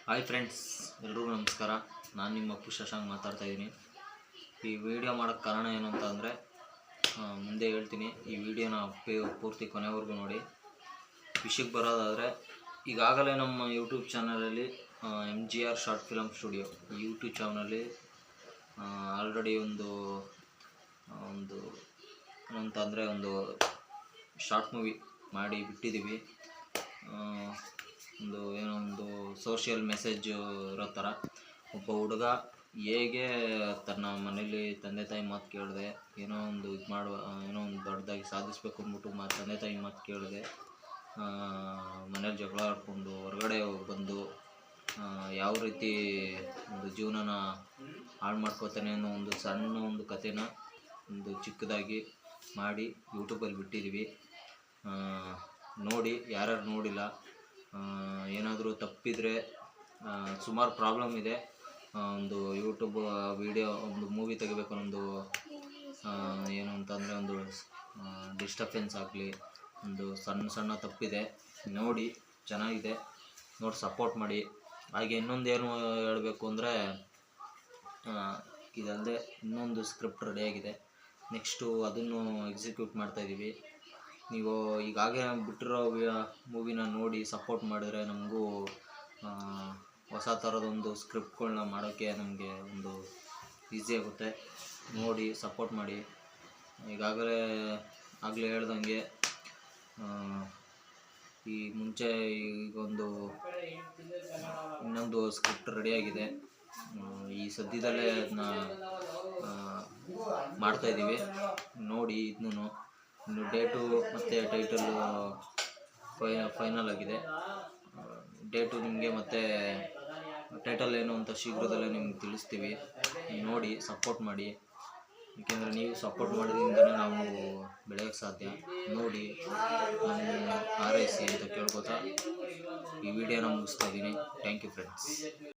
Hi friends, ಎಲ್ರಿಗೂ ನಮಸ್ಕಾರ. ನಾನು ನಿಮ್ಮ ಅಪ್ಪು ಶಶಾಂಕ್ ಮಾತಾಡ್ತಾ ಇದ್ದೀನಿ. ಈ ವಿಡಿಯೋ ಮಾಡೋಕ್ಕೆ ಕಾರಣ ಏನು ಅಂತ ಅಂದರೆ ಮುಂದೆ ಹೇಳ್ತೀನಿ. ಈ ವಿಡಿಯೋನ ಪೂರ್ತಿ ಕೊನೆವರೆಗೂ ನೋಡಿ. ವಿಷಯಕ್ಕೆ ಬರೋದಾದರೆ, ಈಗಾಗಲೇ ನಮ್ಮ ಯೂಟ್ಯೂಬ್ ಚಾನಲಲ್ಲಿ MGR ಶಾರ್ಟ್ ಫಿಲಮ್ ಸ್ಟುಡಿಯೋ ಈ ಯೂಟ್ಯೂಬ್ ಚಾನಲಲ್ಲಿ ಆಲ್ರೆಡಿ ಒಂದು ಏನಂತಂದರೆ ಒಂದು ಶಾರ್ಟ್ ಮೂವಿ ಮಾಡಿ ಬಿಟ್ಟಿದ್ದೀವಿ. ಒಂದು ಸೋಷಿಯಲ್ ಮೆಸೇಜ್ ಇರೋ ಥರ ಒಬ್ಬ ಹುಡುಗ ಹೇಗೆ ತನ್ನ ಮನೇಲಿ ತಂದೆ ತಾಯಿ ಮಾತು ಕೇಳಿದೆ, ಏನೋ ಒಂದು ದೊಡ್ಡದಾಗಿ ಸಾಧಿಸಬೇಕು ಅಂದ್ಬಿಟ್ಟು ತಂದೆ ತಾಯಿ ಮಾತು ಕೇಳಿದೆ, ಮನೇಲಿ ಜಗಳ ಆಡ್ಕೊಂಡು ಹೊರಗಡೆ ಬಂದು ಯಾವ ರೀತಿ ಒಂದು ಜೀವನನ ಹಾಳು ಮಾಡ್ಕೋತಾನೆ ಅನ್ನೋ ಒಂದು ಸಣ್ಣ ಕಥೆನ ಚಿಕ್ಕದಾಗಿ ಮಾಡಿ ಯೂಟ್ಯೂಬಲ್ಲಿ ಬಿಟ್ಟಿದ್ದೀವಿ. ನೋಡಿ, ಯಾರ್ಯಾರು ನೋಡಿಲ್ಲ, ಏನಾದರೂ ತಪ್ಪಿದರೆ ಸುಮಾರು ಪ್ರಾಬ್ಲಮ್ ಇದೆ. ಒಂದು ಯೂಟ್ಯೂಬ್ ವಿಡಿಯೋ ಒಂದು ಮೂವಿ ತೆಗಿಬೇಕು ಅನ್ನೋದು ಏನು ಅಂತಂದರೆ ಒಂದು ಡಿಸ್ಟರ್ಬೆನ್ಸ್ ಆಗಲಿ, ಒಂದು ಸಣ್ಣ ತಪ್ಪಿದೆ. ನೋಡಿ, ಚೆನ್ನಾಗಿದೆ, ನೋಡಿ ಸಪೋರ್ಟ್ ಮಾಡಿ. ಹಾಗೆ ಇನ್ನೊಂದೇನು ಹೇಳಬೇಕು ಅಂದರೆ, ಇದಲ್ಲದೆ ಇನ್ನೊಂದು ಸ್ಕ್ರಿಪ್ಟ್ ರೆಡಿಯಾಗಿದೆ. ನೆಕ್ಸ್ಟು ಅದನ್ನು ಎಕ್ಸಿಕ್ಯೂಟ್ ಮಾಡ್ತಾಯಿದ್ದೀವಿ. ನೀವು ಈಗಾಗಲೇ ಬಿಟ್ಟಿರೋ ಮೂವಿನ ನೋಡಿ ಸಪೋರ್ಟ್ ಮಾಡಿದ್ರೆ ನಮಗೂ ಹೊಸ ಥರದೊಂದು ಸ್ಕ್ರಿಪ್ಟ್ಗಳನ್ನ ಮಾಡೋಕ್ಕೆ ನಮಗೆ ಒಂದು ಈಸಿ ಆಗುತ್ತೆ. ನೋಡಿ ಸಪೋರ್ಟ್ ಮಾಡಿ. ಆಗಲೇ ಹೇಳ್ದಂಗೆ ಈ ಮುಂಚೆ ಇನ್ನೊಂದು ಸ್ಕ್ರಿಪ್ಟ್ ರೆಡಿಯಾಗಿದೆ. ಈ ಸದ್ಯದಲ್ಲೇ ಅದನ್ನ ಮಾಡ್ತಾಯಿದ್ದೀವಿ. ನೋಡಿ, ಇನ್ನು ಡೇಟು ಮತ್ತು ಟೈಟಲ್ಲು ಫೈನಲ್ ಆಗಿದೆ. ಡೇಟು ನಿಮಗೆ ಮತ್ತು ಟೈಟಲ್ ಏನು ಅಂತ ಶೀಘ್ರದಲ್ಲೇ ನಿಮ್ಗೆ ತಿಳಿಸ್ತೀವಿ. ನೋಡಿ ಸಪೋರ್ಟ್ ಮಾಡಿ, ಏಕೆಂದರೆ ನೀವು ಸಪೋರ್ಟ್ ಮಾಡೋದ್ರಿಂದಲೇ ನಾವು ಬೆಳೆಯೋಕ್ಕೆ ಸಾಧ್ಯ. ನೋಡಿ, ನಾನು ಹಾರೈಸಿ ಅಂತ ಕೇಳ್ಕೊತಾ ಈ ವಿಡಿಯೋನ ಮುಗಿಸ್ತಾ ಇದ್ದೀನಿ. Thank you friends.